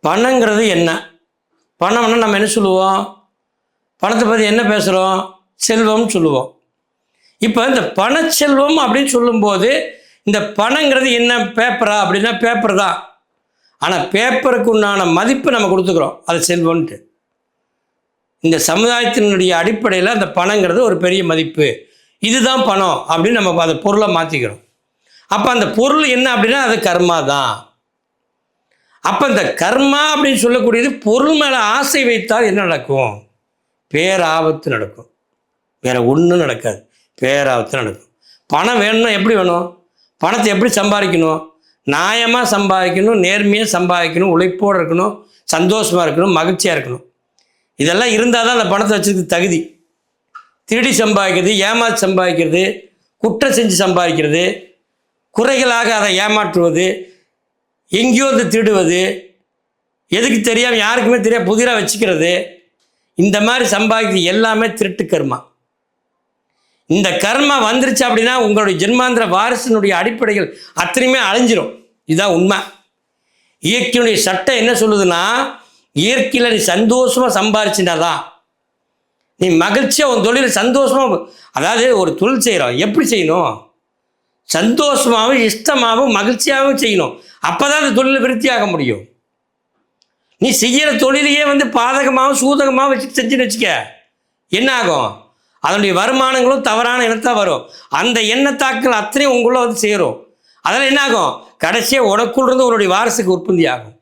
பணங்கிறது என்ன? பணம்னா நம்ம என்ன சொல்லுவோம்? பணத்தை பற்றி என்ன பேசுகிறோம்? செல்வம்னு சொல்லுவோம். இப்போ இந்த பணச்செல்வம் அப்படின்னு சொல்லும்போது இந்த பணங்கிறது என்ன? பேப்பரா அப்படின்னா பேப்பர் தான். ஆனால் பேப்பருக்கு உண்டான மதிப்பு நம்ம கொடுத்துக்கிறோம், அது செல்வம்ன்ட்டு. இந்த சமுதாயத்தினுடைய அடிப்படையில் அந்த பணங்கிறது ஒரு பெரிய மதிப்பு, இதுதான் பணம் அப்படின்னு நம்ம அதை பொருளை மாற்றிக்கிறோம். அப்போ அந்த பொருள் என்ன அப்படின்னா அது கர்மா தான். அப்போ இந்த கர்மா அப்படின்னு சொல்லக்கூடியது பொருள் மேலே ஆசை வைத்தால் என்ன நடக்கும்? பேராபத்து நடக்கும். வேறு ஒன்றும் நடக்காது, பேராபத்து நடக்கும். பணம் வேணும்னா எப்படி வேணும்? பணத்தை எப்படி சம்பாதிக்கணும்? நியாயமாக சம்பாதிக்கணும், நேர்மையாக சம்பாதிக்கணும், உழைப்போடு இருக்கணும், சந்தோஷமாக இருக்கணும், மகிழ்ச்சியாக இருக்கணும். இதெல்லாம் இருந்தால் தான் அந்த பணத்தை வச்சுருக்கு தகுதி. திருடி சம்பாதிக்கிறது, ஏமாற்றி சம்பாதிக்கிறது, குற்றம் செஞ்சு சம்பாதிக்கிறது, குறைகளாக அதை ஏமாற்றுவது, எங்கேயோ வந்து திருடுவது, எதுக்கு தெரியாமல் யாருக்குமே தெரியாது புதிராக வச்சுக்கிறது, இந்த மாதிரி சம்பாதிக்கிறது எல்லாமே திருட்டு கர்மா. இந்த கர்மா வந்துருச்சு அப்படின்னா உங்களுடைய ஜென்மாந்திர வாரிசினுடைய அடிப்படைகள் அத்தனையுமே அழிஞ்சிரும். இதுதான் உண்மை. இயற்கையினுடைய சட்டம் என்ன சொல்லுதுன்னா, இயற்கையில் நீ சந்தோஷமாக சம்பாதிச்சுட்டாதான், நீ மகிழ்ச்சியாக உன் தொழிலை சந்தோஷமாக, அதாவது ஒரு தொழில் செய்கிறோம் எப்படி செய்யணும்? சந்தோஷமாகவும் இஷ்டமாகவும் மகிழ்ச்சியாகவும் செய்யணும். அப்போ தான் அந்த தொழிலை விருத்தியாக முடியும். நீ செய்கிற தொழிலையே வந்து பாதகமாகவும் சூதகமாக வச்சு செஞ்சுன்னு வச்சுக்க, என்ன ஆகும்? அதனுடைய வருமானங்களும் தவறான எண்ணத்தான் வரும். அந்த எண்ணத்தாக்கள் அத்தனையும் உங்களுக்குள்ள வந்து சேரும். அதனால் என்ன ஆகும்? கடைசியாக உனக்குள்ளிருந்து உன்னுடைய வாரிசுக்கு உற்பத்தி ஆகும்.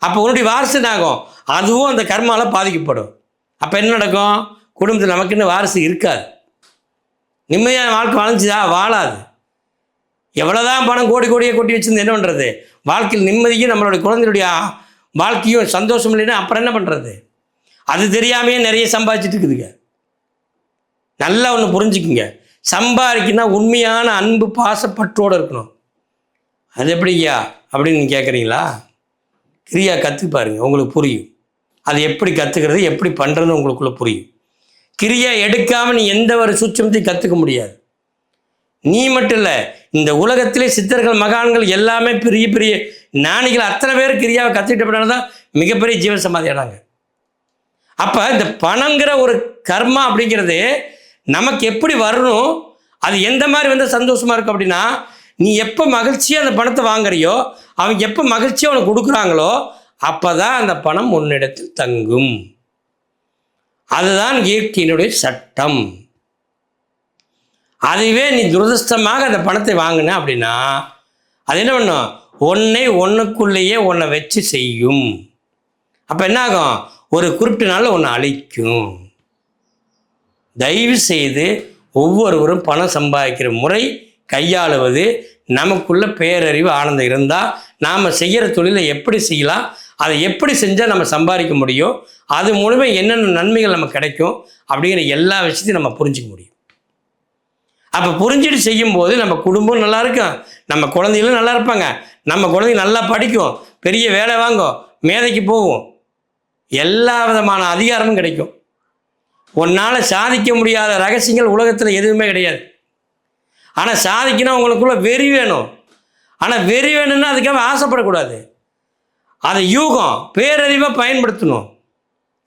அப்போ உன்னுடைய வாரிசு என்ன ஆகும்? அதுவும் அந்த கர்மாவில் பாதிக்கப்படும். அப்போ என்ன நடக்கும்? குடும்பத்தில் நமக்குன்னு வாரிசு இருக்காது. நிம்மதியான வாழ்க்கை வாழ்ந்துச்சுதா? வாழாது. எவ்வளோதான் பணம் கோடி கோடியை கொட்டி வச்சுருந்து என்ன பண்ணுறது? வாழ்க்கையில் நிம்மதியும் நம்மளுடைய குழந்தையுடைய வாழ்க்கையும் சந்தோஷம் இல்லைன்னா அப்புறம் என்ன பண்ணுறது? அது தெரியாமையே நிறைய சம்பாதிச்சுட்டு இருக்குதுங்க. நல்லா ஒன்று புரிஞ்சுக்குங்க, சம்பாதிக்குன்னா உண்மையான அன்பு பாசப்பற்றோடு இருக்கணும். அது எப்படியா அப்படின்னு நீங்கள் கேட்குறீங்களா? கிரியா கற்று பாருங்கள், உங்களுக்கு புரியும். அது எப்படி கற்றுக்கிறது, எப்படி பண்ணுறதுன்னு உங்களுக்குள்ளே புரியும். கிரியா எடுக்காமல் நீ எந்த ஒரு சூட்சமத்தையும் கற்றுக்க முடியாது. நீ மட்டும் இல்லை, இந்த உலகத்திலே சித்தர்கள் மகான்கள் எல்லாமே பெரிய பெரிய ஞானிகள் அத்தனை பேர் கிரியாவை கற்றுக்கிட்ட தான் மிகப்பெரிய ஜீவன் சமாதி ஆனாங்க. அப்போ இந்த பணங்கிற ஒரு கர்மா அப்படிங்கிறது நமக்கு எப்படி வரணும், அது எந்த மாதிரி வந்து சந்தோஷமாக இருக்கும் அப்படின்னா, நீ எப்போ மகிழ்ச்சியாக அந்த பணத்தை வாங்குறியோ, அவங்க எப்போ மகிழ்ச்சியாக உனக்கு கொடுக்குறாங்களோ அப்போ தான் அந்த பணம் உன்னிடத்தில் தங்கும். அதுதான் இயற்கையினுடைய சட்டம். அதுவே நீ துரதிர்ஷ்டமாக அந்த பணத்தை வாங்கின அப்படின்னா அது என்ன பண்ணும்? ஒன்றுக்குள்ளேயே உன்னை வச்சு செய்யும். அப்போ என்ன ஆகும்? ஒரு குறிப்பிட்ட நாளில் உன்னை அழிக்கும். தயவு செய்து ஒவ்வொருவரும் பணம் சம்பாதிக்கிற முறை கையாளுவது, நமக்குள்ள பேரறிவு ஆனந்தம் இருந்தால் நாம் செய்கிற தொழிலை எப்படி செய்யலாம், அதை எப்படி செஞ்சால் நம்ம சம்பாதிக்க முடியும், அது மூலமாக என்னென்ன நன்மைகள் நமக்கு கிடைக்கும் அப்படிங்கிற எல்லா விஷயத்தையும் நம்ம புரிஞ்சிக்க முடியும். அப்போ புரிஞ்சுட்டு செய்யும்போது நம்ம குடும்பம் நல்லா இருக்கும், நம்ம குழந்தைகளும் நல்லா இருப்பாங்க, நம்ம குழந்தைங்க நல்லா படிக்கும், பெரிய வேலை வாங்கும், மேதைக்கு போகும், எல்லா விதமான அதிகாரமும் கிடைக்கும். உன்னால் சாதிக்க முடியாத ரகசியங்கள் உலகத்தில் எதுவுமே கிடையாது. ஆனால் சாதிக்கணும் உங்களுக்குள்ள வெறி வேணும். ஆனால் வெறி வேணும்னா அதுக்காக ஆசைப்படக்கூடாது. அதை யூகம் பேரறிவாக பயன்படுத்தணும்,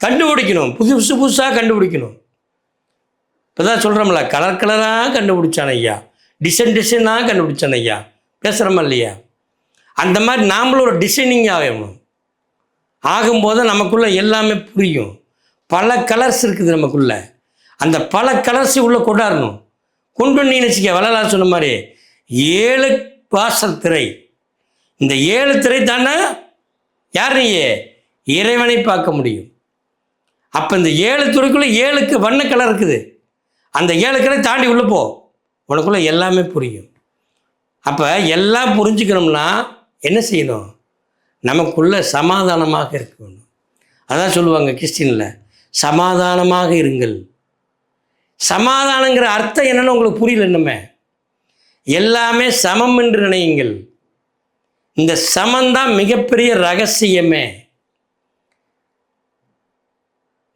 கண்டுபிடிக்கணும், புதுசாக கண்டுபிடிக்கணும். இப்போ தான் சொல்கிறோம்ல, கலர் கலராக கண்டுபிடிச்சான் ஐயா, டிசைனாக கண்டுபிடிச்சான் ஐயா, பேசுகிறோமா இல்லையா? அந்த மாதிரி நாமளும் ஒரு டிசைனிங் ஆகணும். ஆகும்போது நமக்குள்ளே எல்லாமே புரியும். பல கலர்ஸ் இருக்குது நமக்குள்ளே, அந்த பல கலர்ஸ் உள்ளே கொண்டாடணும். கொண்டு நீ நினச்சிக்க, வள்ளலார் சொன்ன மாதிரி 7 வாசல் திரை, இந்த 7 திரை தானே யார் நீயே இறைவனை பார்க்க முடியும். அப்போ இந்த 7 துறைக்குள்ளே 7 வண்ண கலர் இருக்குது. அந்த 7 கலரை தாண்டி உள்ளே போ, உனக்குள்ளே எல்லாமே புரியும். அப்போ எல்லாம் புரிஞ்சுக்கணும்னா என்ன செய்யணும்? நமக்குள்ளே சமாதானமாக இருக்கணும். அதான் சொல்லுவாங்க கிறிஸ்டினில், சமாதானமாக இருங்கள். சமாதானங்கிற அர்த்தம் என்னன்னு உங்களுக்கு புரியல இன்னுமே. எல்லாமே சமம் என்று நினையுங்கள். இந்த சமந்தான் மிகப்பெரிய ரகசியமே.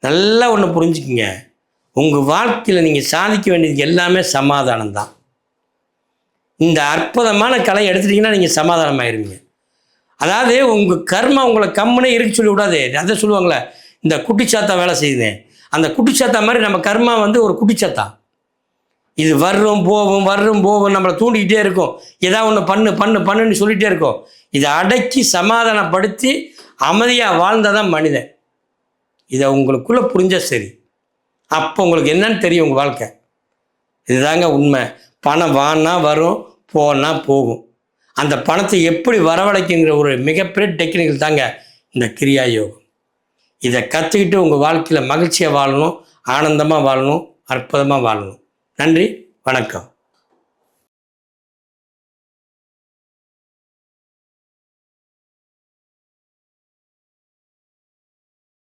நல்லா ஒன்று புரிஞ்சுக்குங்க, உங்கள் வாழ்க்கையில் நீங்கள் சாதிக்க வேண்டியது எல்லாமே சமாதானம் தான். இந்த அற்புதமான கலை எடுத்துட்டிங்கன்னா நீங்கள் சமாதானம் ஆயிருவீங்க. அதாவது உங்கள் கர்மா உங்களை கம்முனே இருக்க சொல்லி விடாது. அதை சொல்லுவாங்களே, இந்த குட்டிச்சாத்தா வேலை செய்யுது. அந்த குட்டிச்சாத்தா மாதிரி நம்ம கர்மா வந்து ஒரு குட்டிச்சாத்தா. இது வர்றோம் போவோம் நம்மளை தூண்டிக்கிட்டே இருக்கும். ஏதாவது ஒன்று பண்ணுன்னு சொல்லிகிட்டே இருக்கும். இதை அடக்கி சமாதானப்படுத்தி அமைதியாக வாழ்ந்தால் தான் மனிதன். இதை உங்களுக்குள்ளே புரிஞ்சால் சரி. அப்போ உங்களுக்கு என்னன்னு தெரியும் உங்கள் வாழ்க்கை. இதுதாங்க உண்மை. பணம் வானா வரும், போனா போகும். அந்த பணத்தை எப்படி வரவழைக்குங்கிற ஒரு மிகப்பெரிய டெக்னிக்கல் தாங்க இந்த கிரியா யோகம். இதை கற்றுக்கிட்டு உங்கள் வாழ்க்கையில் மகிழ்ச்சியாக வாழணும், ஆனந்தமாக வாழணும், அற்புதமாக வாழணும். நன்றி, வணக்கம்.